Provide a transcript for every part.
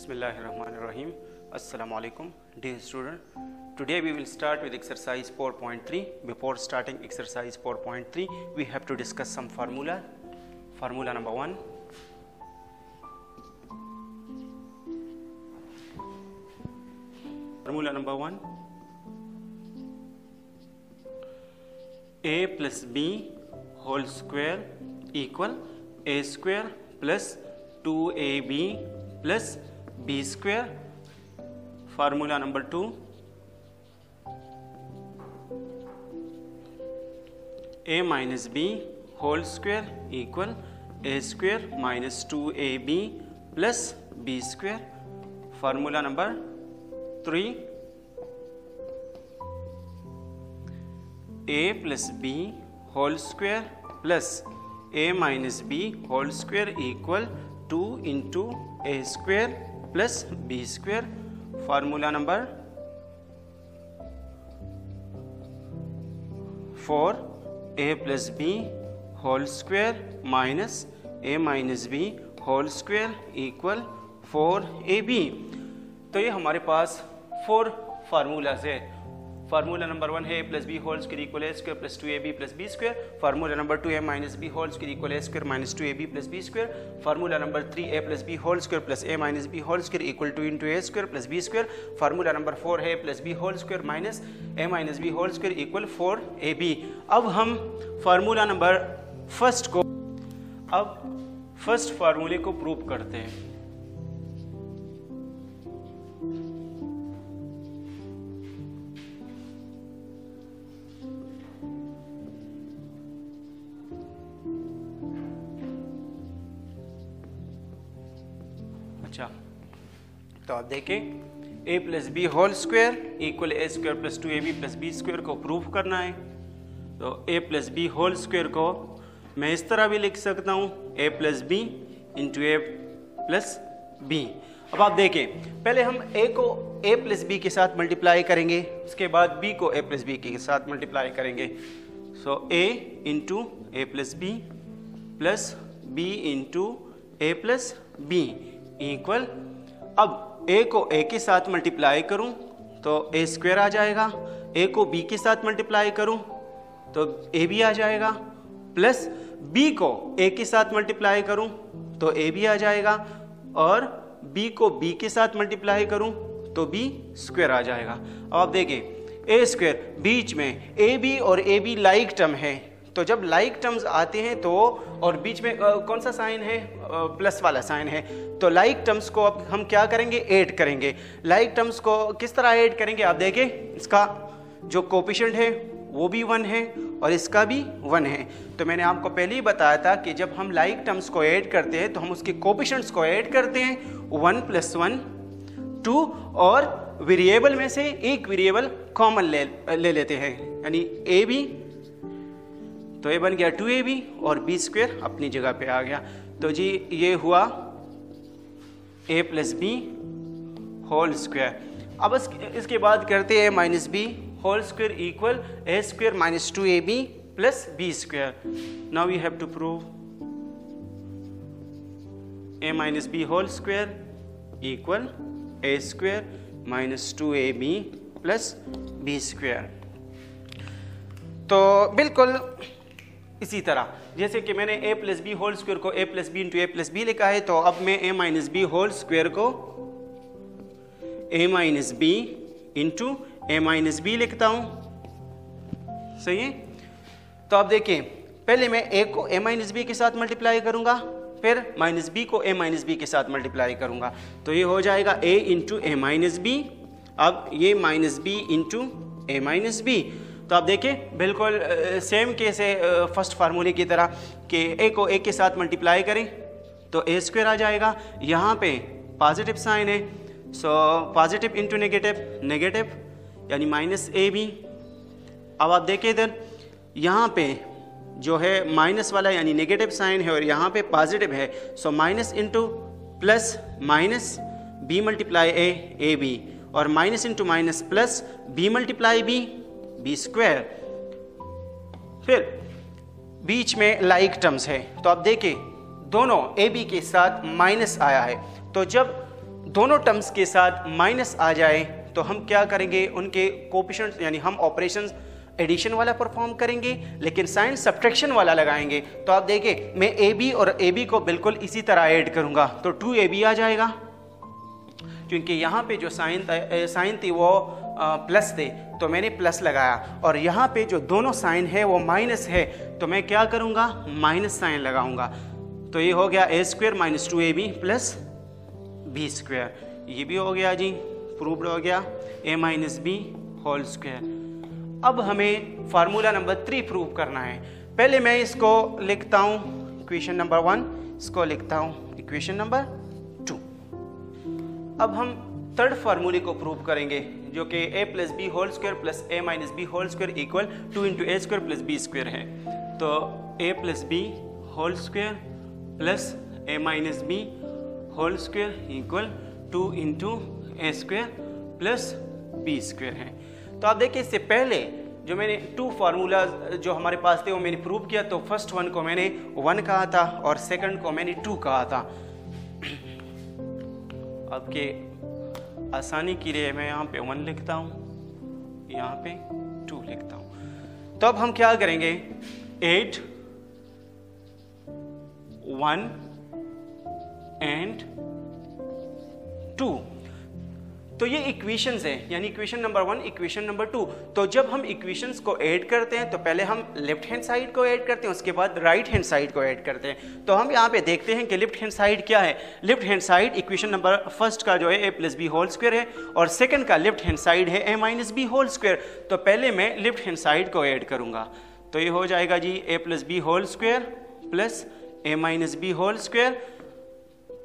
Bismillahirrahmanirrahim. Assalamu alaikum, dear student. Today we will start with exercise 4.3. Before starting exercise 4.3, we have to discuss some formula. Formula number 1. Formula number 1. A plus B whole square equal A square plus 2AB plus B square. Formula number 2. A minus B whole square equal A square minus 2AB plus B square. Formula number 3. A plus B whole square plus A minus B whole square equal 2 into A square plus B square. Formula number 4. A plus B whole square minus A minus B whole square equal 4AB. तो ये हमारे पास 4 formulas है. Formula number 1 है A plus B whole square equal A square plus 2AB plus B square. Formula number 2 है minus B whole square equal A square minus 2AB plus B square. Formula number 3 A plus B whole square plus A minus B whole square equal 2 into A square plus B square. Formula number 4 है A plus B whole square minus A minus B whole square equal 4AB. अब हम formula number first फार्मूले को prove करते हैं. अच्छा, तो आप देखें A plus B whole square equal A square plus 2AB plus B square को प्रूफ करना है. तो A plus B whole square को मैं इस तरह भी लिख सकता हूँ A plus B into A plus B. अब आप देखें, पहले हम A को A प्लस बी के साथ मल्टीप्लाई करेंगे, उसके बाद B को A प्लस बी के साथ मल्टीप्लाई करेंगे. So A into A plus B plus B into A plus B equal, अब A को A के साथ मल्टीप्लाई करूं तो A स्क्वायर आ जाएगा, A को B के साथ मल्टीप्लाई करूं तो AB आ जाएगा, प्लस B को A के साथ मल्टीप्लाई करूं तो AB आ जाएगा, और B को B के साथ मल्टीप्लाई करूं तो B स्क्वायर आ जाएगा. अब आप देखें A स्क्वायर बीच में AB और AB लाइक टर्म है, तो जब लाइक टर्म्स आते हैं तो, और बीच में कौन सा साइन है, प्लस वाला साइन है, तो लाइक टर्म्स को अब हम क्या करेंगे, ऐड करेंगे. लाइक टर्म्स को किस तरह ऐड करेंगे, आप देखें इसका जो कोफिशिएंट है वो भी 1 है और इसका भी 1 है. तो मैंने आपको पहले ही बताया था कि जब हम लाइक टर्म्स को ऐड करते हैं तो हम उसके कोफिशिएंट्स को ऐड करते हैं, 1 + 1 2, और वेरिएबल में से एक वेरिएबल कॉमन ले लेते हैं, यानी AB, तो ये बन गया 2AB और B स्क्वायर अपनी जगह पे आ गया. तो जी ये हुआ A plus B whole square. अब इसके बाद करते हैं A minus B whole square equal A square minus 2AB plus B square. Now we have to prove A minus B whole square equal A square minus 2AB plus B square. तो बिल्कुल इसी तरह जैसे कि मैंने A plus B whole square को A plus B into A plus B लिखा है, तो अब मैं A minus B whole square को A minus B into A minus B लिखता हूं. सही है. तो आप देखें, पहले मैं A को A माइनस बी के साथ मल्टीप्लाई करूंगा, फिर माइनस बी को A माइनस बी के साथ मल्टीप्लाई करूंगा, तो ये हो जाएगा A into A minus B. अब ये minus B into A minus B. तो आप देखें बिल्कुल सेम केस है फर्स्ट फार्मूले की तरह कि A को A के साथ मल्टीप्लाई करें तो A स्क्वायर आ जाएगा. यहाँ पे पॉजिटिव साइन है, so positive into negative negative, यानी माइनस AB. अब आप देखें इधर, यहाँ पे जो है माइनस वाला यानी नेगेटिव साइन है और यहाँ पे पॉजिटिव है, so minus into plus minus B multiply AB, और minus into minus plus B multiply B square. फिर बीच में लाइक टर्म्स है, तो आप देखें दोनों AB के साथ माइनस आया है, तो जब दोनों टर्म्स के साथ माइनस आ जाए तो हम क्या करेंगे, उनके कोएफिशिएंट्स यानी हम ऑपरेशंस एडिशन वाला परफॉर्म करेंगे लेकिन साइन सब्ट्रैक्शन वाला लगाएंगे। तो आप देखिए मैं AB और AB को बिल्कुल इसी तरह ऐड करूंगा तो 2AB आ जाएगा, क्योंकि यहाँ पे जो साइन थी वो प्लस थे तो मैंने प्लस लगाया, और यहाँ पे जो दोनों साइन है वो माइनस है तो मैं क्या करूँगा, माइनस साइन लगाऊंगा। तो ये हो गया a² - 2ab + b²। ये भी हो गया जी, प्रूव्ड हो गया a - b²। अब हमें फार्मूला नंबर 3 प्रूव करना है। पहले मैं इसको लिखता हूँ इक्वेशन नंबर 1, इसको लिखता हूँ इक्वेशन नंबर 2। अब हम थर्ड फार्मूले को प्रूव करेंगे जो कि a + b² + a - b² = 2 × a² + b² है। तो a + b² + a - b² = 2 × a² + b² है। तो आप देखिए इससे पहले जो मैंने 2 फार्मूला जो हमारे पास थे वो मैंने प्रूव किया। तो फर्स्ट वन को मैंने 1 कहा था और सेकंड को मैंने 2 कहा था। आपके आसानी के लिए मैं यहाँ पे 1 लिखता हूँ, यहाँ पे 2 लिखता हूँ। तो अब हम क्या करेंगे, 8, 1 and 2। तो ये इक्वेशंस है, यानी इक्वेशन नंबर 1, इक्वेशन नंबर 2। तो जब हम इक्वेशंस को ऐड करते हैं तो पहले हम लेफ्ट हैंड साइड को ऐड करते हैं, उसके बाद राइट हैंड साइड को ऐड करते हैं। तो हम यहाँ पे देखते हैं कि लेफ्ट हैंड साइड क्या है। Left hand side equation number first का जो है a + b² है और सेकंड का लेफ्ट हैंड साइड है a - b²। तो पहले मैं लेफ्ट हैंड साइड को ऐड करूंगा तो ये हो जाएगा जी a + b² + a - b²।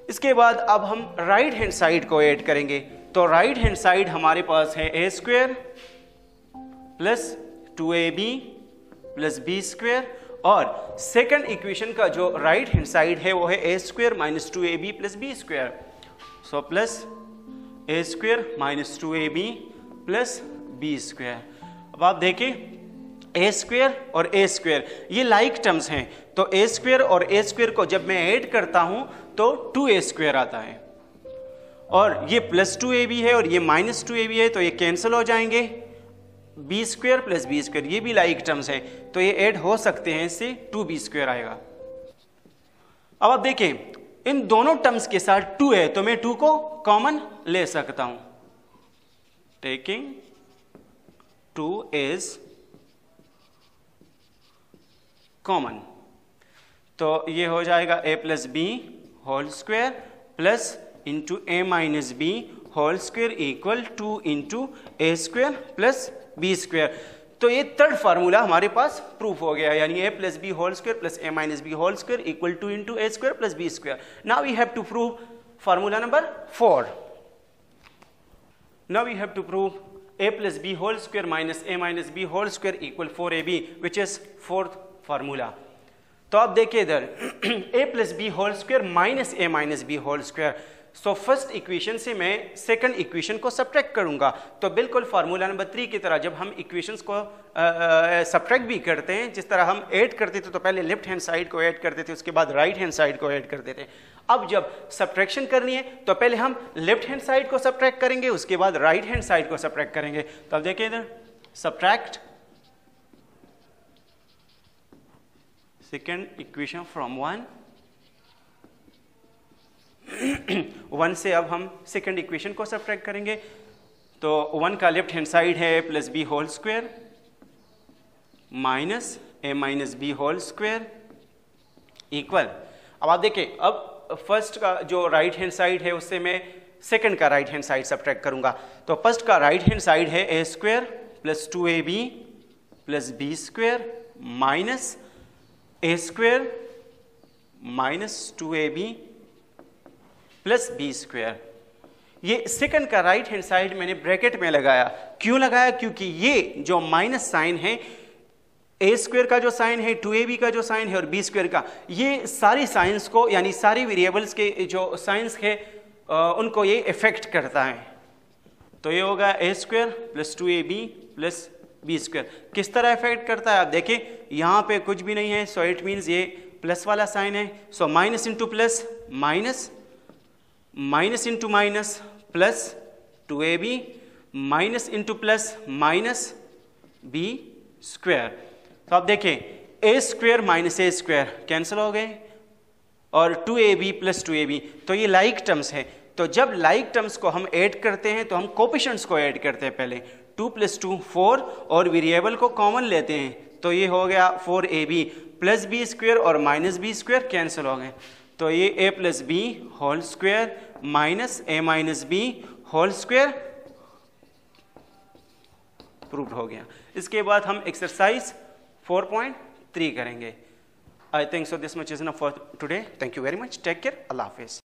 इसके बाद अब हम राइट हैंड साइड को ऐड करेंगे। तो राइट हैंड साइड हमारे पास है a² + 2ab + b² और सेकंड इक्वेशन का जो राइट हैंड साइड है वो है a² - 2ab + b²। So plus a² - 2ab + b²। अब आप देखें a² और a² ये लाइक टर्म्स हैं, तो a² और a² को जब मैं ऐड करता हूं तो 2a² आता है, और ये +2ab है और ये -2ab है तो ये कैंसिल हो जाएंगे। b² + b² ये भी लाइक टर्म्स है तो ये ऐड हो सकते हैं, इससे 2b² आएगा। अब आप देखें इन दोनों टर्म्स के साथ 2 है तो मैं 2 को कॉमन ले सकता हूं। टेकिंग 2 इज कॉमन, तो ये हो जाएगा a + b² + into a - b² = 2 × a² + b²। तो ये थर्ड फार्मूला हमारे पास प्रूफ हो गया, यानी a + b² + a - b² = 2 × a² + b²। Now we have to prove formula number 4. Now we have to prove a + b² - a - b² = 4ab, which is fourth formula. तो आप देखिए इधर a + b² - a - b²। So first equation से मैं second equation को subtract करूंगा। तो बिल्कुल फार्मूला नंबर 3 की तरह जब हम इक्वेशंस को सब्ट्रैक्ट भी करते हैं, जिस तरह हम ऐड करते थे तो पहले लेफ्ट हैंड साइड को ऐड करते थे, उसके बाद राइट हैंड साइड को ऐड करते थे। अब जब सब्ट्रैक्शन करनी है तो पहले हम लेफ्ट हैंड साइड को सब्ट्रैक्ट करेंगे, उसके बाद राइट हैंड साइड को सब्ट्रैक्ट करेंगे। तो अब देखिए इधर सब्ट्रैक्ट सेकेंड इक्वेशन फ्रॉम 1 से अब हम सेकेंड इक्वेशन को सब्ट्रैक्ट करेंगे। तो 1 का लेफ्ट हैंड साइड है a + b² - a - b² equal. अब आप देखिए अब फर्स्ट का जो राइट हैंड साइड है उससे मैं सेकंड का राइट हैंड साइड सब्ट्रैक्ट करूंगा। तो फर्स्ट का राइट हैंड साइड है a² + 2ab + b² minus a² - 2ab + b²। ये सेकंड का राइट हैंड साइड मैंने ब्रैकेट में लगाया। क्यों लगाया? क्योंकि ये जो माइनस साइन है, a² का जो साइन है, 2ab का जो साइन है और b² का, ये सारी साइंस को यानी सारी वेरिएबल्स के जो साइंस है उनको ये इफेक्ट करता है। तो ये होगा a² + 2ab + b²। किस तरह इफेक्ट करता है आप देखिए, यहाँ पे कुछ भी नहीं है, सो इट मीन्स ये प्लस वाला साइन है। So minus into plus minus minus into minus plus 2ab minus into plus minus b square. तो आप देखें a square minus a square cancel हो गए और 2ab प्लस 2ab, तो ये लाइक टर्म्स है। तो जब लाइक टर्म्स को हम ऐड करते हैं तो हम कोफिशिएंट्स को ऐड करते हैं पहले, 2 + 2 4 और वेरिएबल को कॉमन लेते हैं, तो ये हो गया 4ab प्लस b स्क्वायर और माइनस b स्क्वायर कैंसिल हो गए, तो ये a plus B whole square minus a minus B whole square proved हो गया। इसके बाद हम एक्सरसाइज 4.3 करेंगे। I think so this much is enough for today. Thank you very much. Take care. Allah Hafiz.